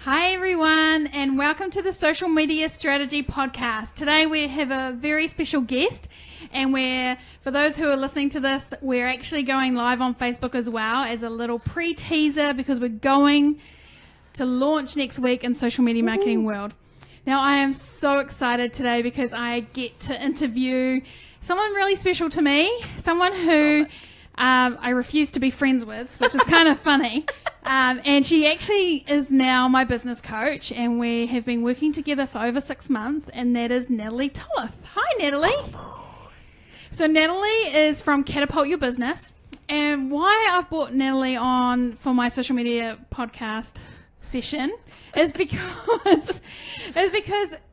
Hi everyone, and welcome to the Social Media Strategy Podcast. Today we have a very special guest, and for those who are listening to this, we're actually going live on Facebook as well as a little pre-teaser because we're going to launch next week in social media marketing world. Now I am so excited today because I get to interview someone really special to me, someone who I refuse to be friends with, which is kind of funny. And she actually is now my business coach, and we have been working together for over 6 months, and that is Natalie Tolholf. Hi, Natalie. So Natalie is from Catapult Your Business, and why I've brought Natalie on for my social media podcast session is because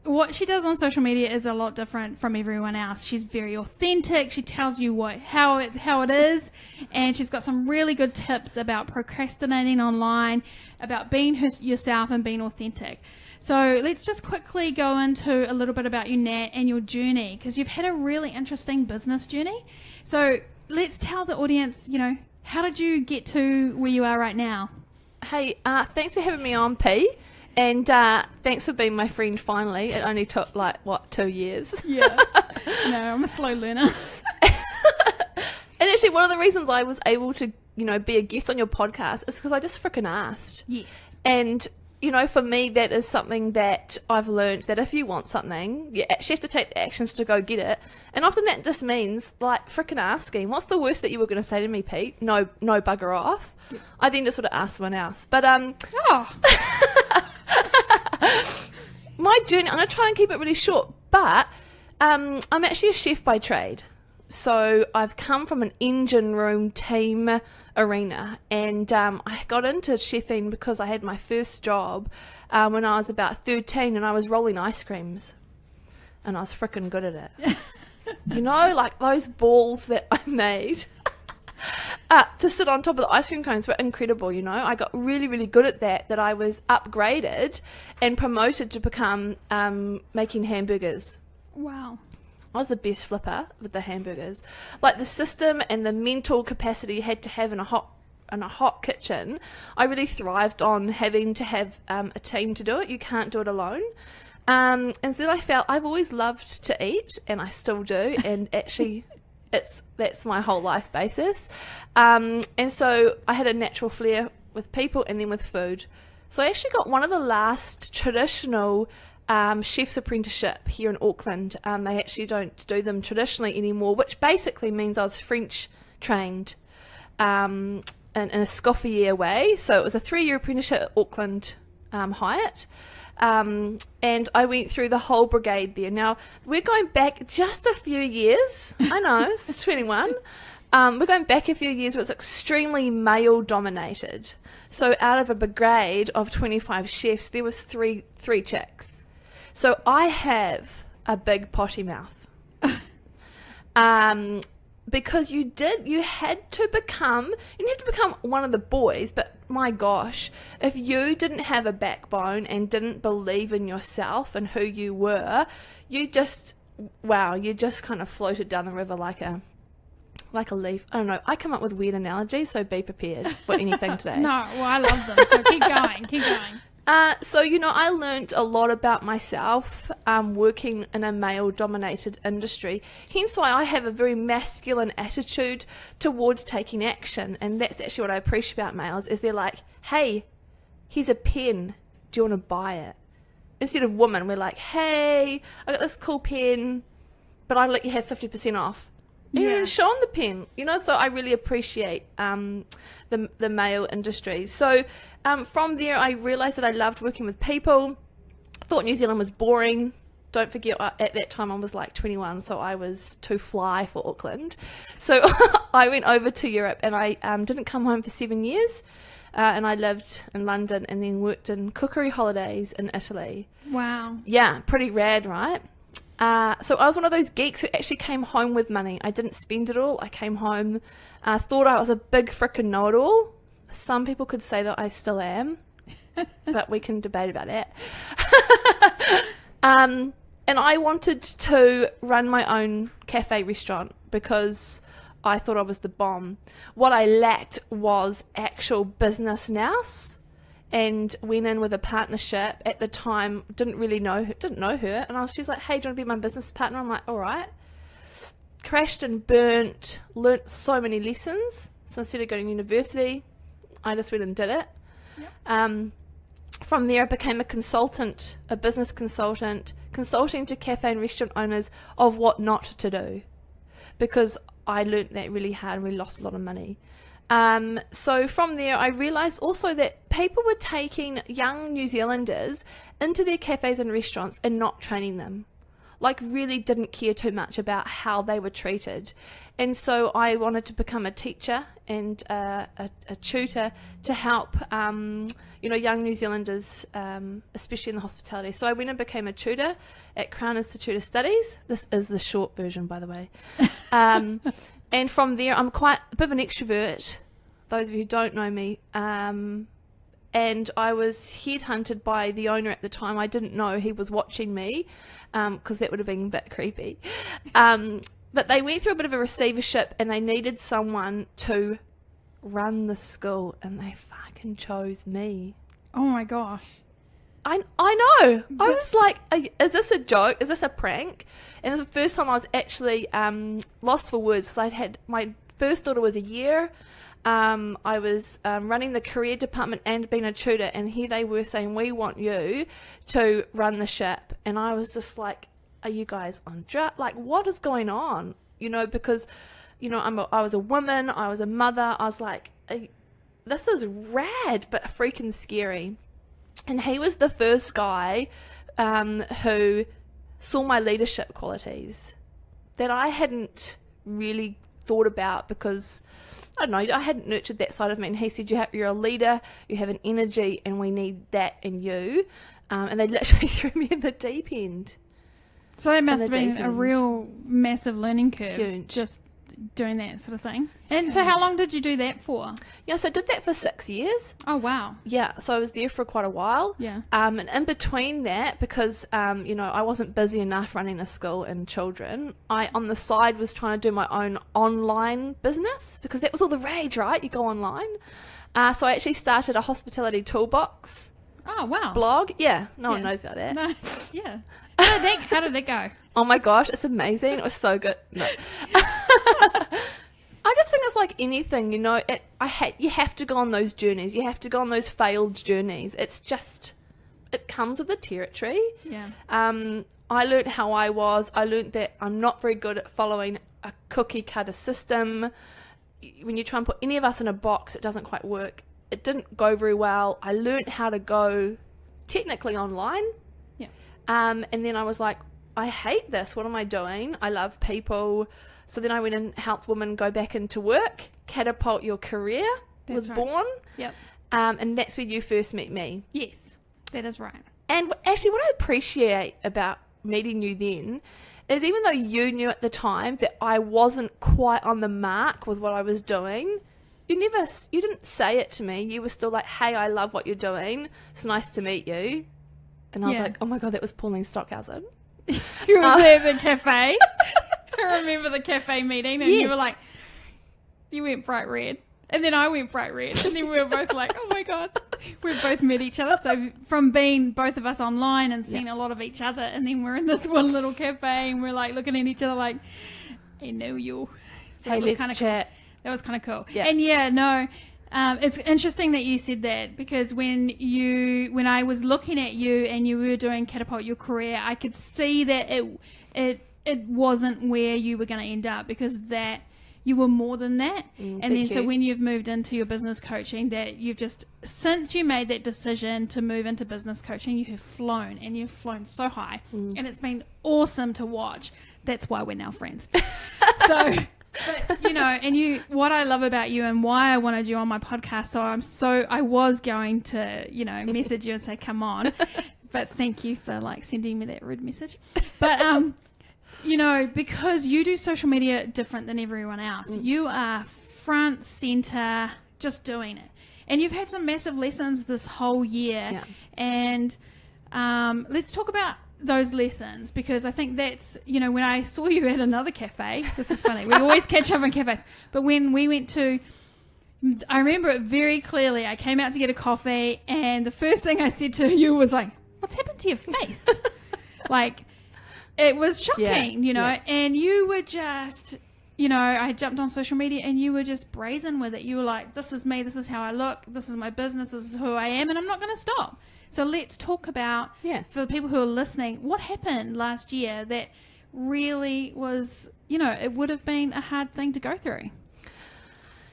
what she does on social media is a lot different from everyone else. She's very authentic. She tells you how it is, and she's got some really good tips about procrastinating online, about being yourself and being authentic. So let's just quickly go into a little bit about you, Nat, and your journey, because you've had a really interesting business journey. So let's tell the audience, how did you get to where you are right now? Hey, thanks for having me on, P. And thanks for being my friend finally. It only took 2 years. Yeah. No, I'm a slow learner. And actually one of the reasons I was able to, be a guest on your podcast is because I just freaking asked. Yes. And, for me, that is something that I've learned, that if you want something, you actually have to take the actions to go get it. And often that just means, freaking asking. What's the worst that you were going to say to me, Pete? No, bugger off. Yeah. I then just would have asked someone else. But, my journey, I'm going to try and keep it really short, but I'm actually a chef by trade. So I've come from an engine room team arena, and I got into chefing because I had my first job when I was about 13, and I was rolling ice creams, and I was freaking good at it. Those balls that I made to sit on top of the ice cream cones were incredible. I got really, really good at that I was upgraded and promoted to become making hamburgers. Wow. I was the best flipper with the hamburgers. The system and the mental capacity you had to have in a hot kitchen, I really thrived on having to have a team to do it. You can't do it alone. And then I felt I've always loved to eat, and I still do, and actually that's my whole life basis. And so I had a natural flair with people and then with food. So I actually got one of the last traditional chef's apprenticeship here in Auckland. They actually don't do them traditionally anymore, which basically means I was French trained in a Scoffier way. So it was a 3-year apprenticeship at Auckland Hyatt. And I went through the whole brigade there. Now, we're going back just a few years. I know, it's 21. We're going back a few years where it's extremely male-dominated. So out of a brigade of 25 chefs, there was three chicks. So I have a big potty mouth. Because you didn't have to become one of the boys, but my gosh, if you didn't have a backbone and didn't believe in yourself and who you were, you just kind of floated down the river like a leaf. I don't know. I come up with weird analogies, so be prepared for anything today. No, well, I love them, so keep going. So, I learned a lot about myself working in a male-dominated industry. Hence why I have a very masculine attitude towards taking action. And that's actually what I appreciate about males, is they're like, hey, here's a pen. Do you want to buy it? Instead of women, we're like, hey, I got this cool pen, but I'd let you have 50% off. Even show them the pen, so I really appreciate the male industry. So from there, I realised that I loved working with people. Thought New Zealand was boring. Don't forget, at that time I was 21, so I was too fly for Auckland. So I went over to Europe, and I didn't come home for 7 years. And I lived in London and then worked in cookery holidays in Italy. Wow. Yeah, pretty rad, right? So I was one of those geeks who actually came home with money. I didn't spend it all. I came home, thought I was a big frickin' know-it-all. Some people could say that I still am, but we can debate about that. And I wanted to run my own cafe restaurant because I thought I was the bomb. What I lacked was actual business nous and went in with a partnership. At the time, didn't know her, and she's like, hey, do you want to be my business partner? I'm like, all right. Crashed and burnt, learnt so many lessons. So instead of going to university, I just went and did it. Yep. From there, I became a consultant, a business consultant, consulting to cafe and restaurant owners of what not to do, because I learnt that really hard and we lost a lot of money. So from there, I realised also that people were taking young New Zealanders into their cafes and restaurants and not training them. Like, really didn't care too much about how they were treated. And so I wanted to become a teacher and a tutor to help, young New Zealanders, especially in the hospitality. So I went and became a tutor at Crown Institute of Studies. This is the short version, by the way. And from there, I'm quite a bit of an extrovert, those of you who don't know me. And I was headhunted by the owner at the time. I didn't know he was watching me, because that would have been a bit creepy. But they went through a bit of a receivership and they needed someone to run the school, and they fucking chose me. Oh my gosh. I know. I was like, is this a joke? Is this a prank? And it was the first time I was actually lost for words, because I'd had, my first daughter was a year. I was running the career department and being a tutor, and here they were saying, we want you to run the ship. And I was just like, are you guys on drugs? Like, what is going on? Because, I was a woman, I was a mother. I was like, this is rad, but freaking scary. And he was the first guy who saw my leadership qualities that I hadn't really thought about, because I don't know, I hadn't nurtured that side of me. And he said, you're a leader, you have an energy, and we need that in you. And they literally threw me in the deep end. So that must have been a real massive learning curve. Huge. Just doing that sort of thing. And so how long did you do that for? Yeah, so I did that for 6 years. Oh, wow. Yeah, so I was there for quite a while. Yeah. And in between that, because, I wasn't busy enough running a school and children, I, on the side, was trying to do my own online business, because that was all the rage, right? You go online. So I actually started a hospitality toolbox. Oh, wow. Blog. Yeah, no one knows about that. No, yeah. How did that go? Oh my gosh, it's amazing. It was so good. No. I just think it's like anything, you have to go on those journeys. You have to go on those failed journeys. It's just, it comes with the territory. Yeah. I learned how I was. I learned that I'm not very good at following a cookie cutter system. When you try and put any of us in a box, it doesn't quite work. It didn't go very well. I learned how to go technically online. Yeah. And then I was like, I hate this. What am I doing? I love people. So then I went and helped women go back into work. Catapult Your Career was born. Yep. And that's where you first met me. Yes, that is right. And actually what I appreciate about meeting you then is, even though you knew at the time that I wasn't quite on the mark with what I was doing, you didn't say it to me. You were still like, hey, I love what you're doing. It's nice to meet you. And I was like, oh my God, that was Pauline Stockhausen. You were there at the cafe. I remember the cafe meeting, and you were like, you went bright red. And then I went bright red. And then we were both like, oh my God. We've both met each other. So from being both of us online and seeing a lot of each other, and then we're in this one little cafe and we're like looking at each other like, I know you. So hey, let's Cool. chat. That was kind of cool. Yeah. And it's interesting that you said that, because when I was looking at you and you were doing Catapult Your Career, I could see that it wasn't where you were going to end up, because that you were more than that. And then so when you've moved into your business coaching, that you've just, since you made that decision to move into business coaching, you have flown, and you've flown so high, and it's been awesome to watch. That's why we're now friends. But, and what I love about you and why I wanted you on my podcast, I was going to, message you and say, come on, but thank you for sending me that rude message. But, because you do social media different than everyone else, you are front center, just doing it. And you've had some massive lessons this whole year. Yeah. And let's talk about those lessons, because I think that's, when I saw you at another cafe, this is funny, we always catch up in cafes, but when we went to I remember it very clearly. I came out to get a coffee, and the first thing I said to you was like, what's happened to your face? Like, it was shocking, you know, and you were just, you know, I jumped on social media and you were just brazen with it. You were like, this is me, this is how I look, this is my business, this is who I am, and I'm not going to stop. So let's talk about, for the people who are listening, what happened last year that really was, you know, it would have been a hard thing to go through.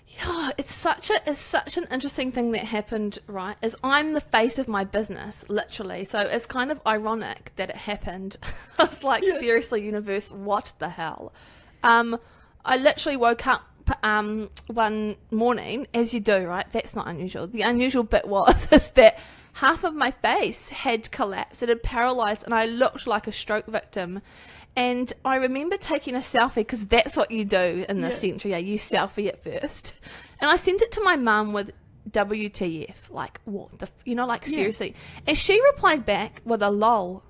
Yeah, it's such an interesting thing that happened, right? Is I'm the face of my business, literally. So it's kind of ironic that it happened. I was like, seriously, universe, what the hell? I literally woke up one morning, as you do, right? That's not unusual. The unusual bit is that half of my face had collapsed. It had paralyzed, and I looked like a stroke victim. And I remember taking a selfie, because that's what you do in this century. Yeah, you selfie it first. And I sent it to my mum with WTF, like, what the, you know, like, seriously. And she replied back with a lol.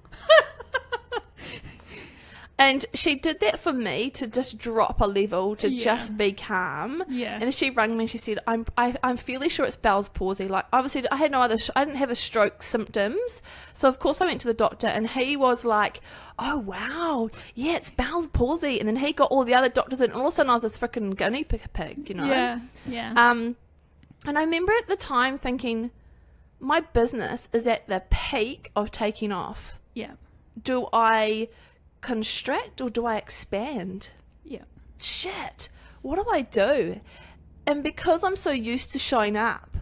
And she did that for me to just drop a level, to just be calm. Yeah. And then she rang me and she said, I'm fairly sure it's Bell's palsy. Like, obviously, I had no other, I didn't have a stroke symptoms. So, of course, I went to the doctor and he was like, oh, wow, yeah, it's Bell's palsy. And then he got all the other doctors in, and all of a sudden I was this freaking guinea pig, you know? Yeah, yeah. And I remember at the time thinking, my business is at the peak of taking off. Yeah. Do I constrict or do I expand? Yeah. Shit, what do I do? And because I'm so used to showing up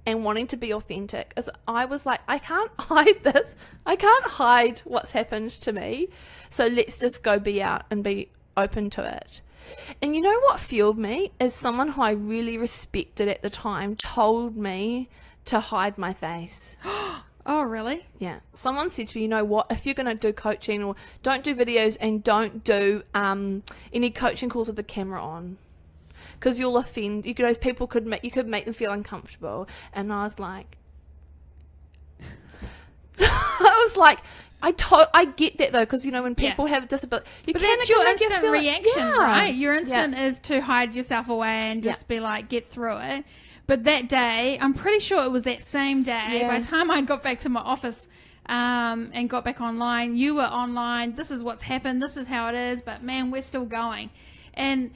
and wanting to be authentic, as I was like, I can't hide this. I can't hide what's happened to me. So let's just go be out and be open to it. And you know what fueled me is someone who I really respected at the time told me to hide my face. Oh, really? Yeah. Someone said to me, you know what, if you're going to do coaching, or don't do videos and don't do any coaching calls with the camera on, because you'll offend, you could, people could make, you could make them feel uncomfortable. And I was like, I get that though, because you know, when people have a disability, but that's your instant reaction, right? Your instant is to hide yourself away and just be like, get through it. But that day, I'm pretty sure it was that same day, by the time I got back to my office and got back online, you were online, this is what's happened, this is how it is, but man, we're still going. And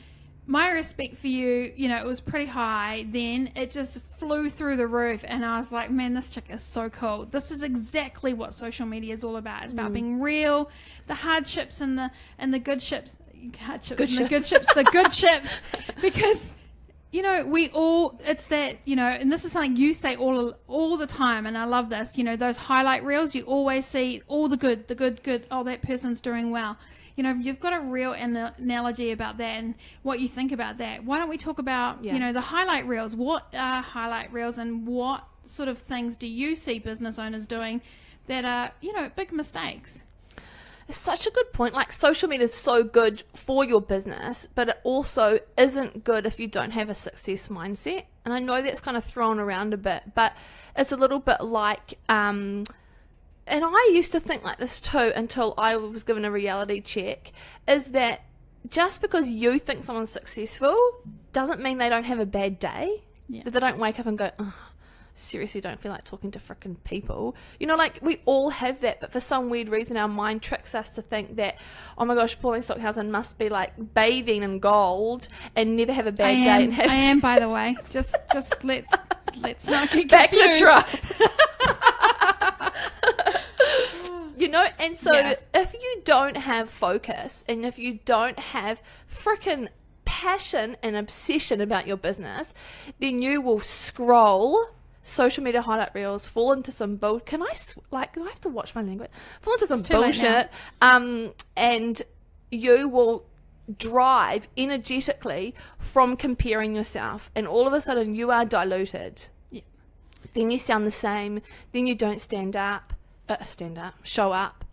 my respect for you, you know, it was pretty high then. It just flew through the roof, and I was like, man, this chick is so cool. This is exactly what social media is all about. It's about being real, the hardships and the good ships, the good ships, because you know, we all, it's that, you know, and this is something you say all the time, and I love this, you know, those highlight reels, you always see all the good, oh, that person's doing well. You know, you've got a real analogy about that and what you think about that. Why don't we talk about, you know, the highlight reels? What are highlight reels, and what sort of things do you see business owners doing that are, you know, big mistakes? It's such a good point. Like, social media is so good for your business, but it also isn't good if you don't have a success mindset. And I know that's kind of thrown around a bit, but it's a little bit like, and I used to think like this too until I was given a reality check, is that just because you think someone's successful doesn't mean they don't have a bad day. Yeah. That they don't wake up and go, oh, seriously don't feel like talking to frickin' people. You know, like, we all have that, but for some weird reason our mind tricks us to think that, oh my gosh, Pauline Stockhausen must be like bathing in gold and never have a bad day. And have I am, by the way. Just let's not get back confused. the truck. You know, and so if you don't have focus, and if you don't have frickin' passion and obsession about your business, then you will scroll social media highlight reels, fall into some bull. Do I have to watch my language? Fall into some bullshit, and you will drive energetically from comparing yourself, and all of a sudden you are diluted. Yeah. Then you sound the same. Then you don't show up.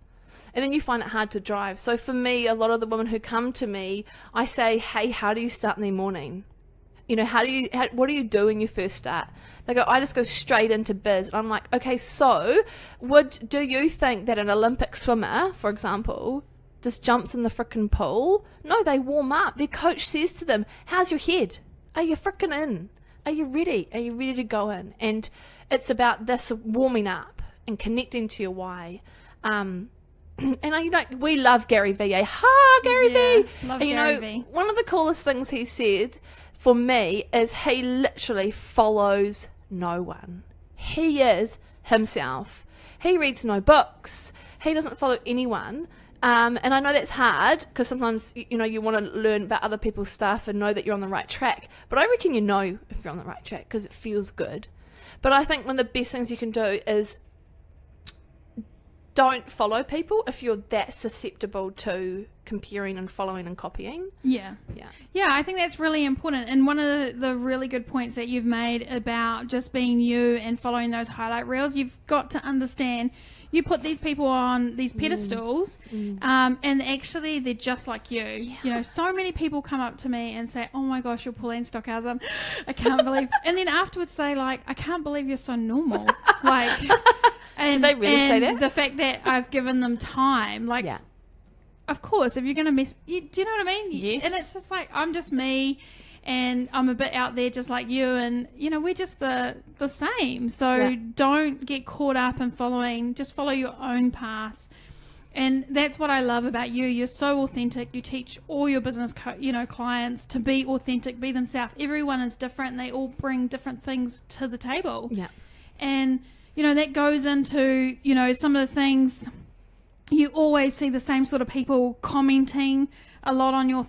And then you find it hard to drive. So for me, a lot of the women who come to me, I say, hey, how do you start in the morning? You know, what do you do when you first start? They go, I just go straight into biz. And I'm like, okay, so do you think that an Olympic swimmer, for example, just jumps in the frickin' pool? No, they warm up. Their coach says to them, how's your head? Are you frickin' in? Are you ready? Are you ready to go in? And it's about this warming up and connecting to your why. And we love Gary Vee. Gary Vee. Love and, Gary Vee. One of the coolest things he said for me is he literally follows no one. He is himself. He reads no books. He doesn't follow anyone. And I know that's hard because sometimes, you want to learn about other people's stuff and know that you're on the right track. But I reckon you know if you're on the right track because it feels good. But I think one of the best things you can do is don't follow people if you're that susceptible to comparing and following and copying. Yeah, I think that's really important. And one of the really good points that you've made about just being you and following those highlight reels, you've got to understand you put these people on these pedestals and actually they're just like you. So many people come up to me and say, oh my gosh, you're Pauline Stockhausen, I can't believe. And then afterwards they like, I can't believe you're so normal. And, do they really say that? The fact that I've given them time, of course, if you're going to miss, do you know what I mean? Yes. And it's just like, I'm just me, and I'm a bit out there just like you, and, we're just the same. So don't get caught up in just follow your own path. And that's what I love about you. You're so authentic. You teach all your business, clients to be authentic, be themselves. Everyone is different, and they all bring different things to the table. Yeah. And, that goes into, some of the things. You always see the same sort of people commenting a lot on your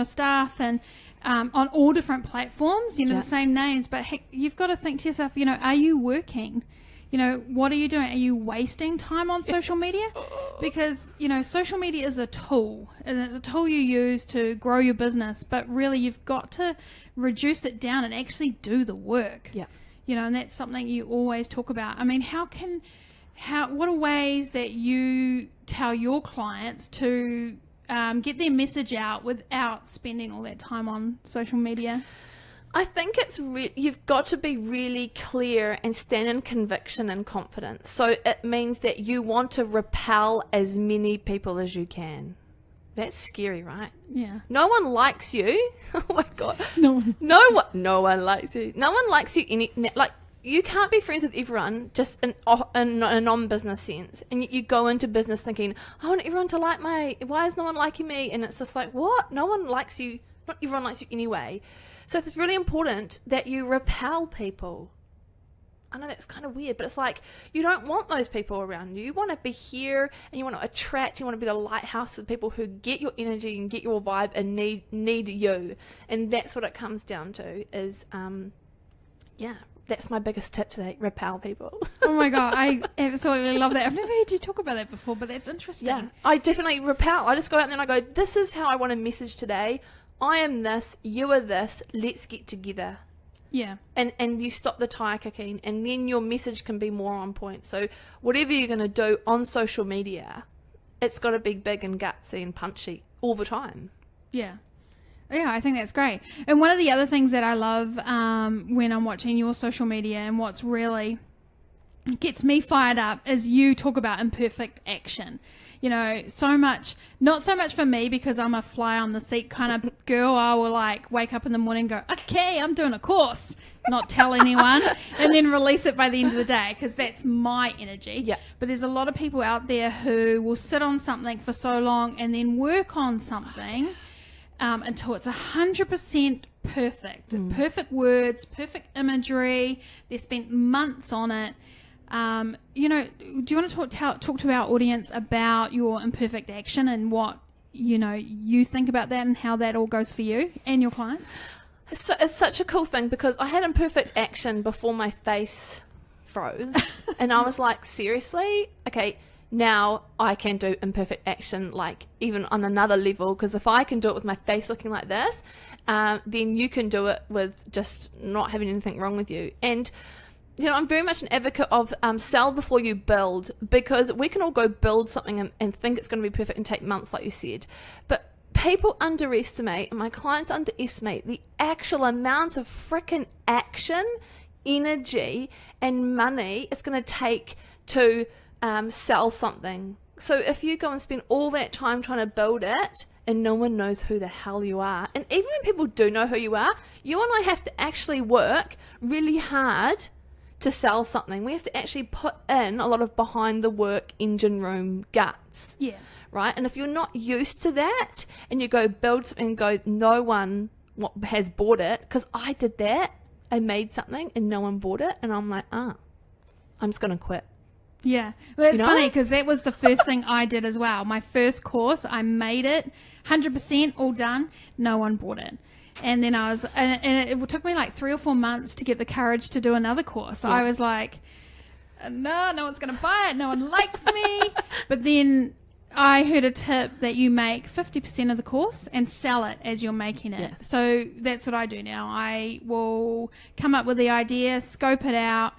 stuff and on all different platforms, the same names. But heck, you've got to think to yourself, are you working? What are you doing? Are you wasting time on social media? Because, social media is a tool, and it's a tool you use to grow your business. But really, you've got to reduce it down and actually do the work. Yeah. And that's something you always talk about. I mean, what are ways that you tell your clients to get their message out without spending all that time on social media? I think you've got to be really clear and stand in conviction and confidence. So it means that you want to repel as many people as you can. That's scary, right? Yeah. No one likes you. Oh my God. No one likes you. No one likes you you can't be friends with everyone just in a non-business sense. And you go into business thinking, I want everyone to like why is no one liking me? And it's just like, what? No one likes you. Not everyone likes you anyway. So it's really important that you repel people. I know that's kind of weird, but it's like you don't want those people around you. You want to be here and you want to attract, you want to be the lighthouse for people who get your energy and get your vibe and need you. And that's what it comes down to is, that's my biggest tip today, repel people. Oh my God, I absolutely love that. I've never heard you talk about that before, but that's interesting. Yeah, I definitely repel. I just go out there and I go, this is how I want to message today. I am this, you are this, let's get together. Yeah. And you stop the tire kicking, and then your message can be more on point. So whatever you're going to do on social media, it's got to be big and gutsy and punchy all the time. Yeah. Yeah, I think that's great. And one of the other things that I love when I'm watching your social media and what's really gets me fired up is you talk about imperfect action. So much, not so much for me because I'm a fly on the seat kind of girl. I will wake up in the morning and go, okay, I'm doing a course, not tell anyone, and then release it by the end of the day because that's my energy. Yeah. But there's a lot of people out there who will sit on something for so long and then work on something until it's 100% perfect. Perfect words, perfect imagery. They spent months on it. Do you want to talk to our audience about your imperfect action and what, you think about that and how that all goes for you and your clients? It's such a cool thing because I had imperfect action before my face froze and I was like, seriously? Okay, now I can do imperfect action even on another level because if I can do it with my face looking like this, then you can do it with just not having anything wrong with you. And I'm very much an advocate of sell before you build because we can all go build something and think it's going to be perfect and take months, like you said. But people underestimate, and my clients underestimate, the actual amount of freaking action, energy, and money it's going to take to sell something So if you go and spend all that time trying to build it and no one knows who the hell you are, and even when people do know who you are, you and I have to actually work really hard to sell something. We have to actually put in a lot of behind the work engine room guts. Yeah. Right? And if you're not used to that and you go build something and go, no one has bought it, because I did that. I made something and no one bought it. And I'm like, I'm just going to quit. Yeah. Well, it's funny because that was the first thing I did as well. My first course, I made it 100% all done. No one bought it. And then and it took me like 3 or 4 months to get the courage to do another course. Yeah. I was like, no one's going to buy it. No one likes me. But then I heard a tip that you make 50% of the course and sell it as you're making it. Yeah. So that's what I do now. I will come up with the idea, scope it out,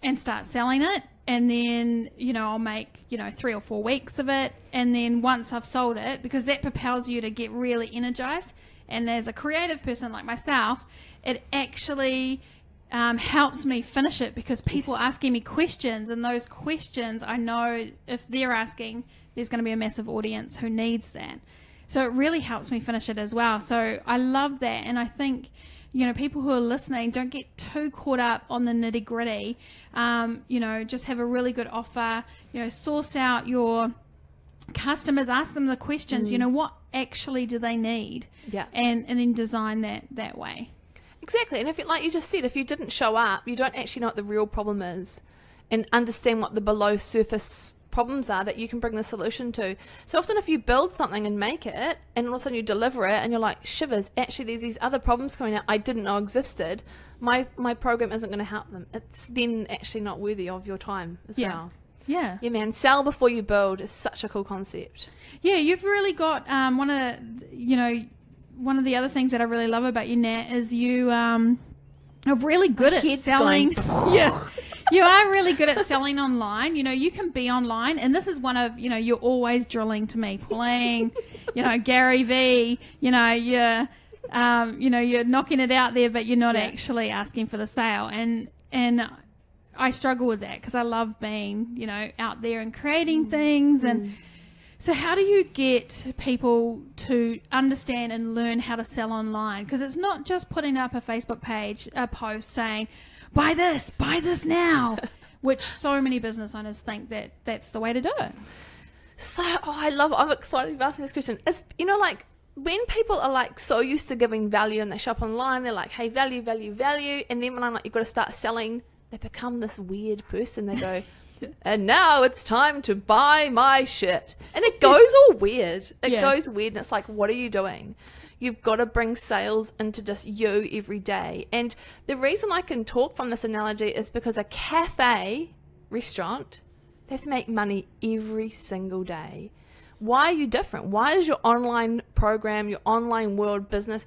and start selling it. And then, I'll make, 3 or 4 weeks of it. And then once I've sold it, because that propels you to get really energized. And as a creative person like myself, it actually helps me finish it because people asking me questions. And those questions, I know if they're asking, there's going to be a massive audience who needs that. So it really helps me finish it as well. So I love that. And I think, people who are listening, don't get too caught up on the nitty gritty. Just have a really good offer, source out your customers, ask them the questions, what actually do they need? Yeah. And then design that way. Exactly. And if like you just said, if you didn't show up, you don't actually know what the real problem is and understand what the below surface problems are that you can bring the solution to. So often if you build something and make it and all of a sudden you deliver it and you're like, shivers, actually there's these other problems coming out I didn't know existed, my program isn't going to help them. It's then actually not worthy of your time as well. Yeah, man, sell before you build is such a cool concept. Yeah, you've really got one of the other things that I really love about you, Nat, is you are really good at selling. Yeah. You are really good at selling online. You can be online, and this is one of, you're always drilling to me, playing, Gary V, you're knocking it out there, but you're not actually asking for the sale. And I struggle with that because I love being, out there and creating things. And so how do you get people to understand and learn how to sell online? Because it's not just putting up a Facebook page, a post saying, buy this now, which so many business owners think that that's the way to do it. So, I'm excited about asking this question. It's, when people are like so used to giving value and they shop online, they're like, hey, value, value, value. And then when I'm like, you've got to start selling, they become this weird person. They go, and now it's time to buy my shit. And it goes all weird. It goes weird. And it's like, what are you doing? You've got to bring sales into just you every day. And the reason I can talk from this analogy is because a cafe restaurant, they have to make money every single day. Why are you different? Why is your online program, your online world business,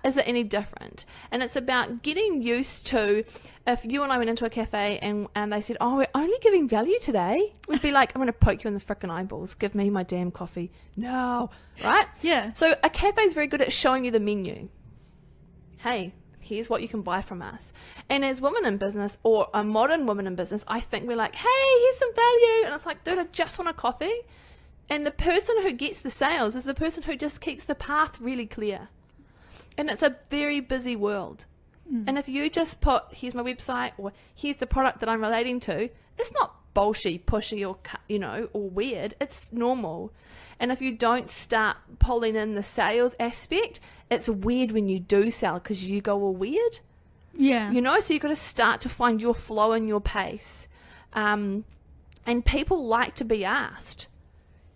is it any different? And it's about getting used to, if you and I went into a cafe and they said, oh, we're only giving value today, we'd be like, I'm going to poke you in the frickin' eyeballs. Give me my damn coffee. No. Right? Yeah. So a cafe is very good at showing you the menu. Hey, here's what you can buy from us. And as women in business, or a modern woman in business, I think we're like, hey, here's some value. And it's like, dude, I just want a coffee. And the person who gets the sales is the person who just keeps the path really clear. And it's a very busy world. And if you just put, here's my website, or here's the product that I'm relating to, it's not bullshit, pushy, or, or weird. It's normal. And if you don't start pulling in the sales aspect, it's weird when you do sell because you go all weird. Yeah. So you've got to start to find your flow and your pace. And people like to be asked,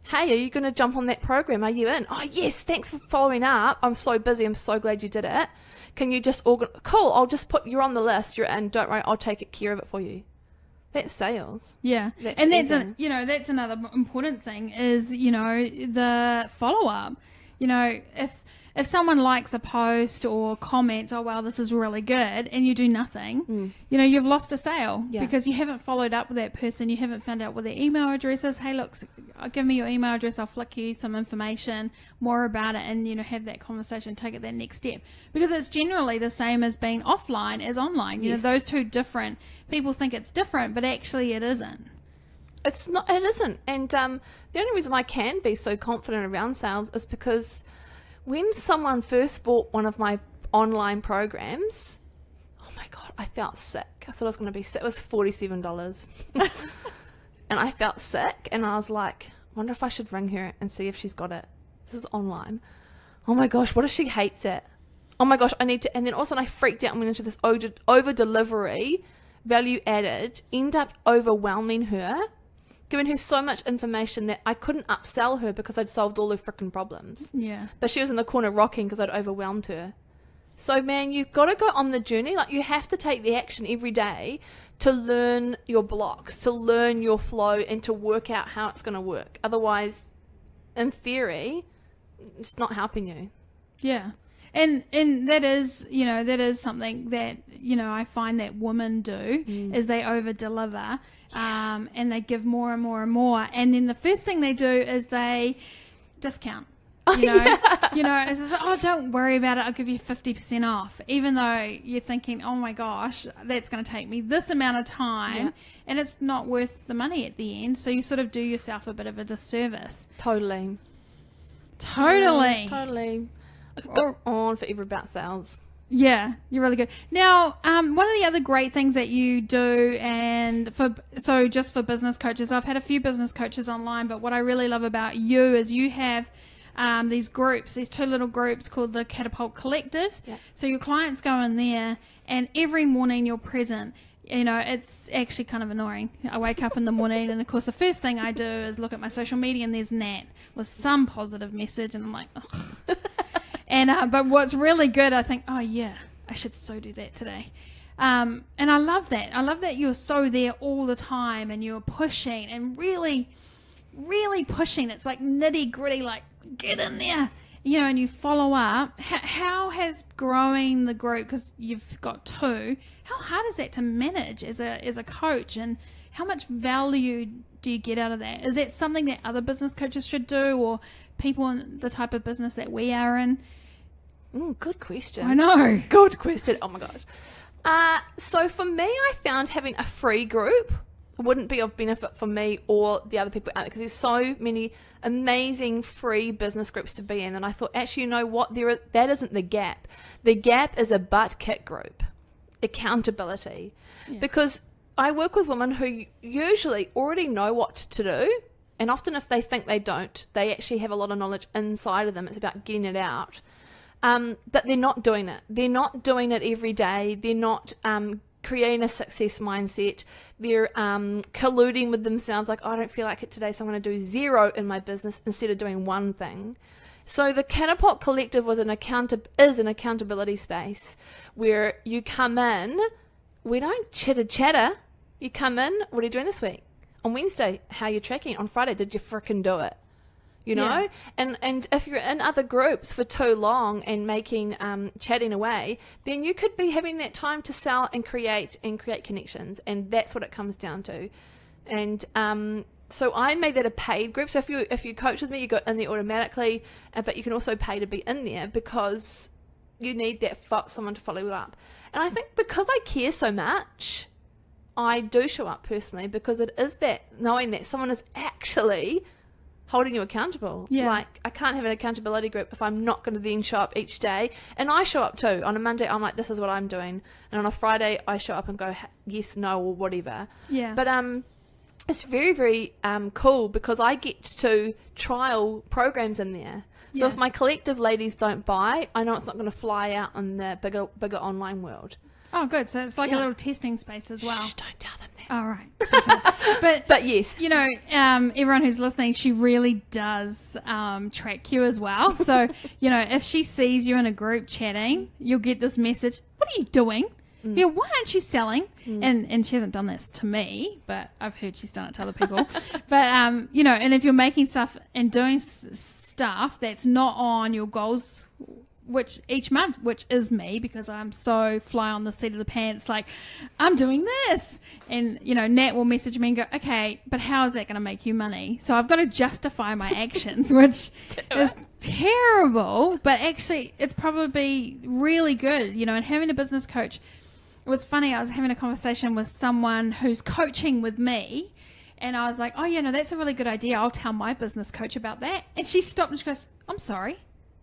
hey, are you going to jump on that program? Are you in? Oh, yes, thanks for following up. I'm so busy. I'm so glad you did it. Can you just cool, I'll just put, you're on the list. You're in. Don't worry, I'll take care of it for you. That's sales. Yeah. That's that's another important thing is, the follow-up. If someone likes a post or comments, oh, wow, this is really good, and you do nothing, you've lost a sale because you haven't followed up with that person. You haven't found out what their email address is. Hey, look, give me your email address. I'll flick you some information more about it and, have that conversation, take it that next step. Because it's generally the same as being offline as online. Those two different. People think it's different, but actually it isn't. It's not. It isn't. And the only reason I can be so confident around sales is because when someone first bought one of my online programs, oh my God, I felt sick. I thought I was going to be sick. It was $47. And I felt sick. And I was like, I wonder if I should ring her and see if she's got it. This is online. Oh my gosh, what if she hates it? Oh my gosh, I need to. And then all of a sudden I freaked out and went into this over delivery, value added, end up overwhelming her, giving her so much information that I couldn't upsell her because I'd solved all her freaking problems. Yeah. But she was in the corner rocking because I'd overwhelmed her. So, man, you've got to go on the journey. Like, you have to take the action every day to learn your blocks, to learn your flow, and to work out how it's going to work. Otherwise, in theory, it's not helping you. Yeah. And that is, that is something that, I find that women do is they over deliver, and they give more and more and more. And then the first thing they do is they discount, it's just like, oh, don't worry about it. I'll give you 50% off, even though you're thinking, oh my gosh, that's going to take me this amount of time and it's not worth the money at the end. So you sort of do yourself a bit of a disservice. Totally. I could go on forever about sales. Yeah, you're really good. Now, one of the other great things that you do, and just for business coaches, I've had a few business coaches online, but what I really love about you is you have these groups, these two little groups called the Catapult Collective. Yeah. So your clients go in there, and every morning you're present. It's actually kind of annoying. I wake up in the morning, and of course the first thing I do is look at my social media, and there's Nat with some positive message, and I'm like, ugh. And but what's really good, I think, oh yeah, I should so do that today. And I love that. I love that you're so there all the time, and you're pushing and really, really pushing. It's like nitty gritty, like get in there, and you follow up. How has growing the group, because you've got two, how hard is that to manage as a coach, and how much value do you get out of that? Is that something that other business coaches should do, or people in the type of business that we are in? Good question. I know. Good question. Oh my gosh. So for me, I found having a free group wouldn't be of benefit for me or the other people out there, because there's so many amazing free business groups to be in. And I thought, actually, you know what? That isn't the gap. The gap is a butt kick group. Accountability. Yeah. Because I work with women who usually already know what to do. And often if they think they don't, they actually have a lot of knowledge inside of them. It's about getting it out. But they're not doing it. They're not doing it every day. They're not creating a success mindset. They're colluding with themselves, like, oh, I don't feel like it today, so I'm going to do 0 in my business instead of doing one thing. So the Catapult Collective is an accountability space where you come in. We don't chatter. You come in, what are you doing this week? On Wednesday, how are you tracking? On Friday, did you frickin' do it? Yeah. And if you're in other groups for too long and making chatting away, then you could be having that time to sell and create connections, and that's what it comes down to. And so I made that a paid group. So if you coach with me, you go in there automatically, but you can also pay to be in there because you need someone to follow you up. And I think because I care so much, I do show up personally, because it is that knowing that someone is actually holding you accountable. Yeah. Like, I can't have an accountability group if I'm not going to then show up each day. And I show up too. On a Monday, I'm like, this is what I'm doing. And on a Friday, I show up and go yes, no, or whatever. Yeah. But it's very, very cool because I get to trial programs in there. So if my collective ladies don't buy, I know it's not going to fly out in the bigger online world. Oh, good. So it's like a little testing space as well. Shh, don't tell them that. Oh, right. But yes. Everyone who's listening, she really does track you as well. So, if she sees you in a group chatting, you'll get this message, what are you doing? Yeah, why aren't you selling? And she hasn't done this to me, but I've heard she's done it to other people. But, and if you're making stuff and doing stuff that's not on your goals, which each month, which is me, because I'm so fly on the seat of the pants, like, I'm doing this. And, Nat will message me and go, okay, but how is that going to make you money? So I've got to justify my actions, which is terrible, but actually it's probably really good, and having a business coach. It was funny, I was having a conversation with someone who's coaching with me, And I was like, oh, yeah, no, that's a really good idea. I'll tell my business coach about that. And she stopped and she goes, I'm sorry,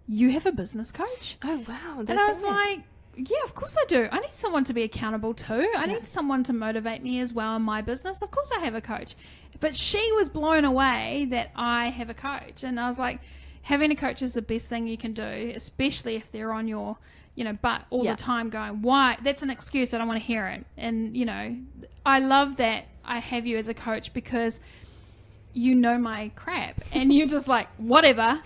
you have a business coach? Oh, wow. And I was like, yeah, of course I do. I need someone to be accountable to. I need someone to motivate me as well in my business. Of course I have a coach. But she was blown away that I have a coach. And I was like, having a coach is the best thing you can do, especially if they're on your, butt all the time going, why? That's an excuse. I don't want to hear it. And, I love that I have you as a coach because you know my crap and you're just like, whatever,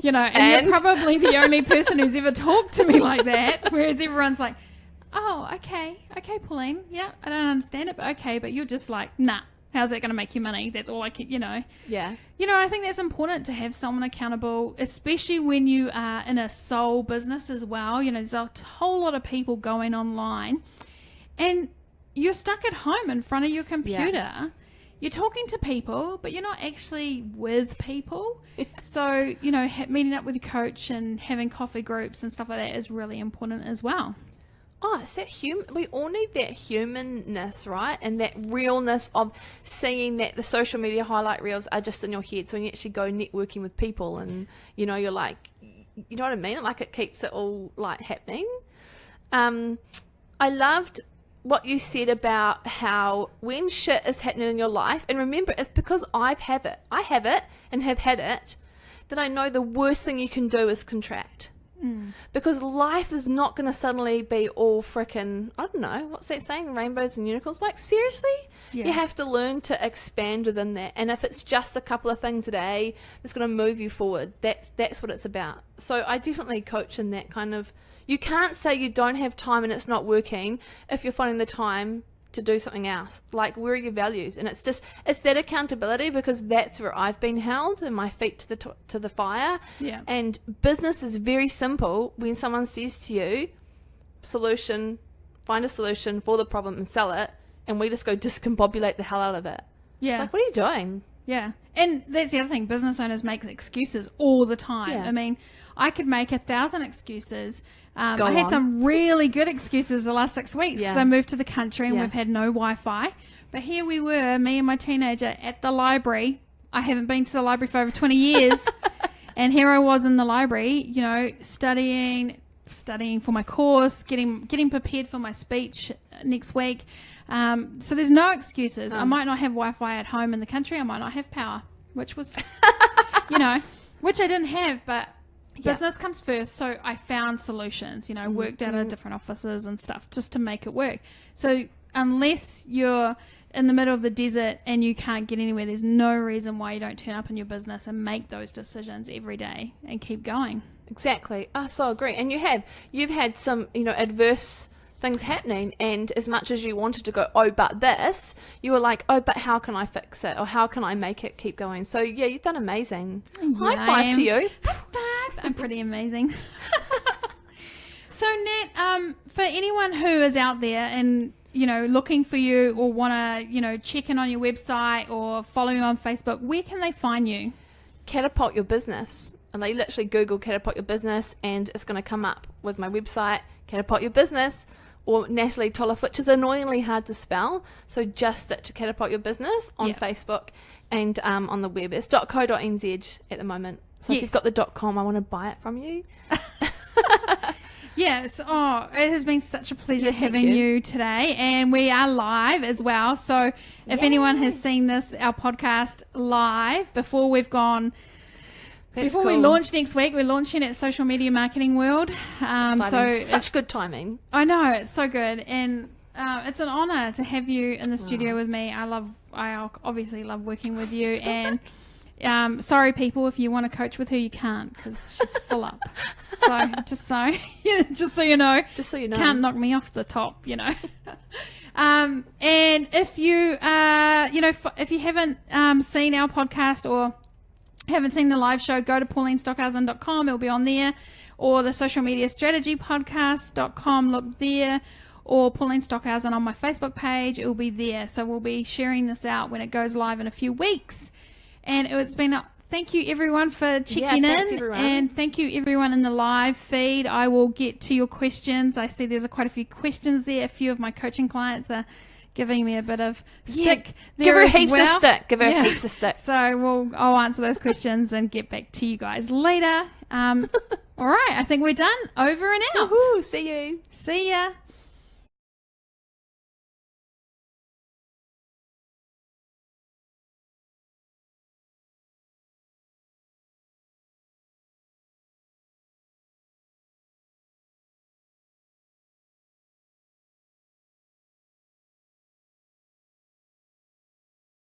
and you're probably the only person who's ever talked to me like that. Whereas everyone's like, oh, okay, Pauline. Yeah, I don't understand it, but okay. But you're just like, nah, how's that going to make you money? That's all I can, Yeah. I think that's important to have someone accountable, especially when you are in a sole business as well. There's a whole lot of people going online and you're stuck at home in front of your computer. Yeah. You're talking to people, but you're not actually with people. So, meeting up with your coach and having coffee groups and stuff like that is really important as well. Oh, it's that we all need that humanness, right? And that realness of seeing that the social media highlight reels are just in your head. So when you actually go networking with people and, you're like, you know what I mean? Like it keeps it all like happening. I loved what you said about how when shit is happening in your life, and remember, it's because I have it and have had it, that I know the worst thing you can do is contract. Because life is not going to suddenly be all freaking, I don't know, what's that saying? Rainbows and unicorns. Like, seriously? Yeah. You have to learn to expand within that. And if it's just a couple of things a day that's going to move you forward, that's what it's about. So I definitely coach in that kind of, you can't say you don't have time and it's not working if you're finding the time to do something else. Like, where are your values? And it's that accountability, because that's where I've been held and my feet to the fire. Yeah. And business is very simple. When someone says to you, find a solution for the problem and sell it, and we just go discombobulate the hell out of it. Yeah. It's like, what are you doing? Yeah. And that's the other thing. Business owners make excuses all the time. Yeah. I mean, I could make 1,000 excuses. I had some really good excuses the last 6 weeks because I moved to the country and we've had no Wi-Fi. But here we were, me and my teenager, at the library. I haven't been to the library for over 20 years. And here I was in the library, studying for my course, getting prepared for my speech next week. So there's no excuses. I might not have Wi-Fi at home in the country. I might not have power, which was, which I didn't have, but business comes first. So I found solutions, worked out of different offices and stuff just to make it work. So unless you're in the middle of the desert and you can't get anywhere, there's no reason why you don't turn up in your business and make those decisions every day and keep going. Exactly. I so agree. And you've had some, adverse things happening, and as much as you wanted to go, oh, but this, you were like, oh, but how can I fix it, or how can I make it keep going? So yeah, you've done amazing. High five to you. High five. I'm pretty amazing. So Nat, for anyone who is out there and looking for you or want to check in on your website or follow you on Facebook, where can they find you? Catapult Your Business. And they literally Google Catapult Your Business and it's going to come up with my website, Catapult Your Business, or Natalie Tolholf, which is annoyingly hard to spell. So just stick to Catapult Your Business on Facebook and on the web. It's .co.nz at the moment. So if you've got the .com, I want to buy it from you. Yes. Oh, it has been such a pleasure having you today. And we are live as well. So if anyone has seen our podcast live before we've gone... Before we launch next week, we're launching at Social Media Marketing World. So such good timing. I know, it's so good, and it's an honour to have you in the studio with me. I obviously love working with you, and sorry, people, if you want to coach with her, you can't because she's full up. So just so you know, can't knock me off the top, And if you if you haven't seen our podcast or haven't seen the live show, go to paulinestockhausen.com. It'll be on there, or the social media strategy podcast.com. Look there, or Pauline Stockhausen on my Facebook page. It will be there. So we'll be sharing this out when it goes live in a few weeks. And it's been thank you everyone for checking in, everyone. And thank you everyone in the live feed. I will get to your questions. I see there's quite a few questions there. A few of my coaching clients are giving me a bit of stick. Give her there as heaps well. of stick. Give her Yeah. heaps of stick. So I'll answer those questions and get back to you guys later. All right, I think we're done. Over and out. Woohoo, see you. See ya.